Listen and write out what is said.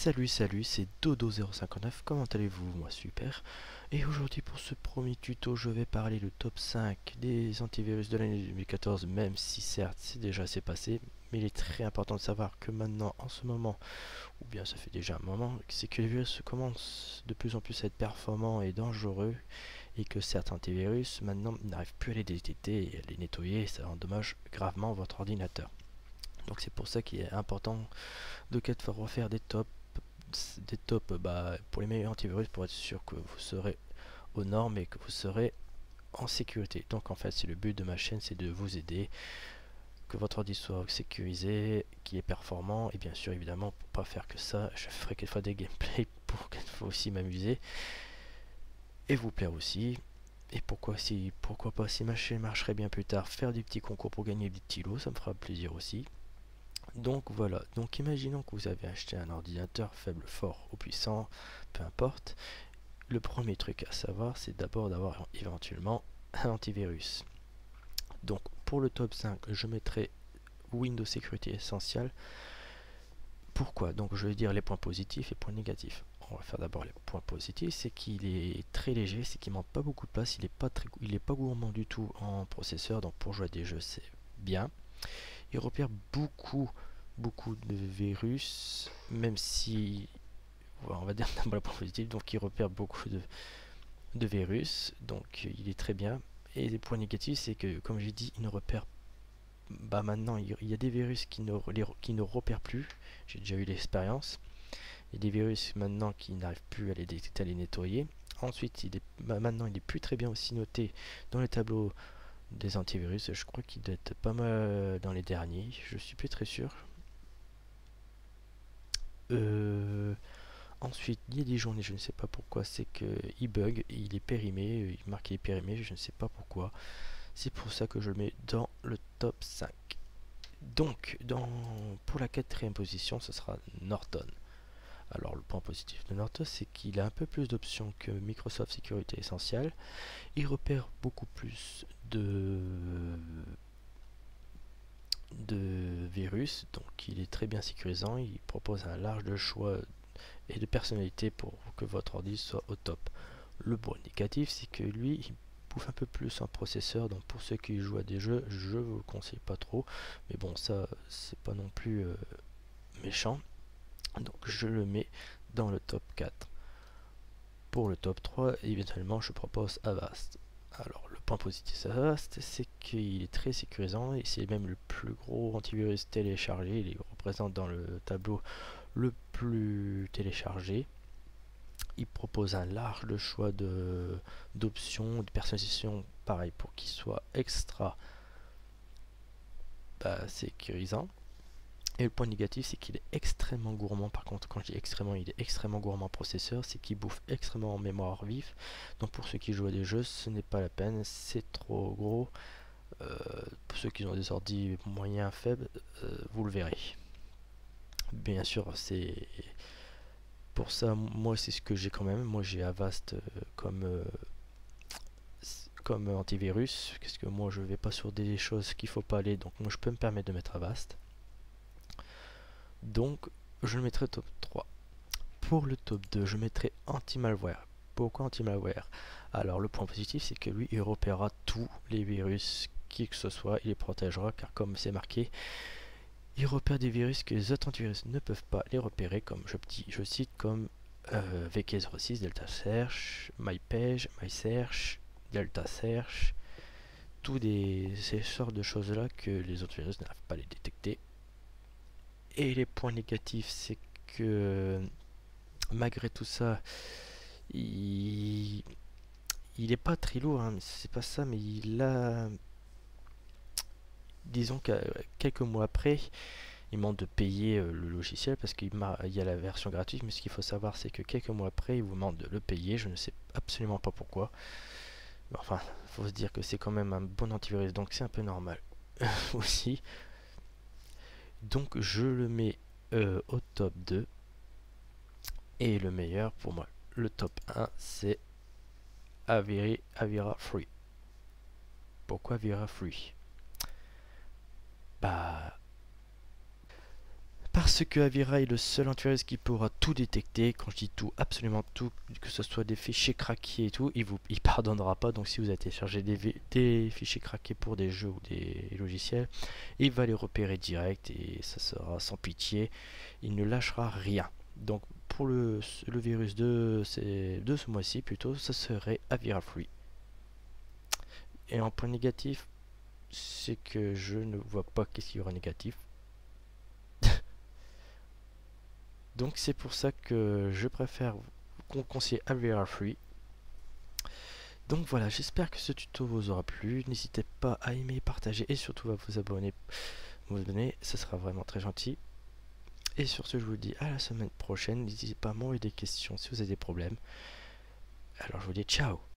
Salut, c'est Dodo059, comment allez-vous? Moi super. Et aujourd'hui pour ce premier tuto, je vais parler le top 5 des antivirus de l'année 2014, même si certes c'est déjà assez passé, mais il est très important de savoir que maintenant, en ce moment, ou bien ça fait déjà un moment, c'est que les virus commencent de plus en plus à être performants et dangereux, et que certains antivirus maintenant n'arrivent plus à les détecter et à les nettoyer, et ça endommage gravement votre ordinateur. Donc c'est pour ça qu'il est important de refaire des tops pour les meilleurs antivirus pour être sûr que vous serez aux normes et que vous serez en sécurité. Donc en fait c'est le but de ma chaîne, c'est de vous aider, que votre ordi soit sécurisé, qu'il est performant, et bien sûr évidemment pour pas faire que ça, je ferai quelquefois des gameplays pour quelquefois aussi m'amuser et vous plaire aussi. Et pourquoi pas, si ma chaîne marcherait bien plus tard, faire des petits concours pour gagner des petits lots, ça me fera plaisir aussi. Donc voilà, donc imaginons que vous avez acheté un ordinateur faible, fort ou puissant, peu importe. Le premier truc à savoir, c'est d'abord d'avoir éventuellement un antivirus. Donc pour le top 5, je mettrai Windows Sécurité Essential. Pourquoi? Donc je vais dire les points positifs et points négatifs. On va faire d'abord les points positifs, c'est qu'il est très léger, c'est qu'il manque pas beaucoup de place, il est pas gourmand du tout en processeur, donc pour jouer à des jeux c'est bien. Il repère beaucoup de virus, même si on va dire d'abord le point positif, donc il repère beaucoup de virus, donc il est très bien. Et les points négatifs, c'est que comme j'ai dit, il ne repère maintenant il y a des virus qui ne repèrent plus. J'ai déjà eu l'expérience. Il y a des virus maintenant qui n'arrivent plus à les détecter, à les nettoyer. Ensuite, maintenant il est plus très bien aussi noté dans les tableaux des antivirus. Je crois qu'il doit être pas mal dans les derniers. Je suis plus très sûr. Ensuite, il y a des journées, je ne sais pas pourquoi, c'est que il bug, il est périmé, il marque qu'il est périmé, je ne sais pas pourquoi. C'est pour ça que je le mets dans le top 5. Donc, pour la quatrième position, ce sera Norton. Alors, le point positif de Norton, c'est qu'il a un peu plus d'options que Microsoft Sécurité Essentielle. Il repère beaucoup plus de virus, donc il est très bien sécurisant. Il propose un large de choix et de personnalité pour que votre ordi soit au top. Le point négatif, c'est que lui, il bouffe un peu plus un processeur, donc pour ceux qui jouent à des jeux, je vous le conseille pas trop, mais bon, ça, c'est pas non plus méchant, donc je le mets dans le top 4. Pour le top 3, éventuellement, je propose Avast. Alors, le point positif d'Avast, c'est qu'il est très sécurisant et c'est même le plus gros antivirus téléchargé. Il représente dans le tableau le plus téléchargé. Il propose un large choix d'options, de personnalisation, pareil, pour qu'il soit extra sécurisant. Et le point négatif, c'est qu'il est extrêmement gourmand. Par contre, quand je dis extrêmement, il est extrêmement gourmand processeur, c'est qu'il bouffe extrêmement en mémoire vive. Donc pour ceux qui jouent à des jeux, ce n'est pas la peine, c'est trop gros. Pour ceux qui ont des ordi moyens, faibles, vous le verrez. Bien sûr, c'est pour ça, moi c'est ce que j'ai quand même. Moi j'ai Avast comme antivirus, parce que moi je vais pas sur des choses qu'il faut pas aller, donc moi je peux me permettre de mettre Avast. Donc je le mettrai top 3. Pour le top 2, je mettrai anti-malware. Pourquoi anti-malware? Alors le point positif, c'est que lui il repérera tous les virus qui que ce soit, il les protégera, car comme c'est marqué, il repère des virus que les autres antivirus ne peuvent pas les repérer, comme je cite comme VK06, Delta Search, MyPage, MySearch, Delta Search, ces sortes de choses là que les autres virus n'arrivent pas à les détecter. Et les points négatifs, c'est que malgré tout ça, il est pas très lourd, hein, c'est pas ça, mais disons que quelques mois après, il demande de payer le logiciel parce qu'il y a la version gratuite, mais ce qu'il faut savoir, c'est que quelques mois après, il vous demande de le payer. Je ne sais absolument pas pourquoi. Mais enfin, il faut se dire que c'est quand même un bon antivirus, donc c'est un peu normal aussi. Donc je le mets au top 2. Et le meilleur pour moi, le top 1, c'est Avira Free. Pourquoi Avira Free? Bah, Parce que Avira est le seul antivirus qui pourra tout détecter. Quand je dis tout, absolument tout, que ce soit des fichiers craqués et tout, il pardonnera pas. Donc si vous avez téléchargé des fichiers craqués pour des jeux ou des logiciels, il va les repérer direct et ça sera sans pitié. Il ne lâchera rien. Donc pour le virus de ce mois-ci plutôt, ça serait Avira Free. Et en point négatif, c'est que je ne vois pas qu'est-ce qu'il y aura négatif. Donc c'est pour ça que je préfère conseiller Avira Free. Donc voilà, j'espère que ce tuto vous aura plu. N'hésitez pas à aimer, partager et surtout à vous abonner. Ce sera vraiment très gentil. Et sur ce, je vous dis à la semaine prochaine. N'hésitez pas à m'envoyer des questions si vous avez des problèmes. Alors je vous dis ciao.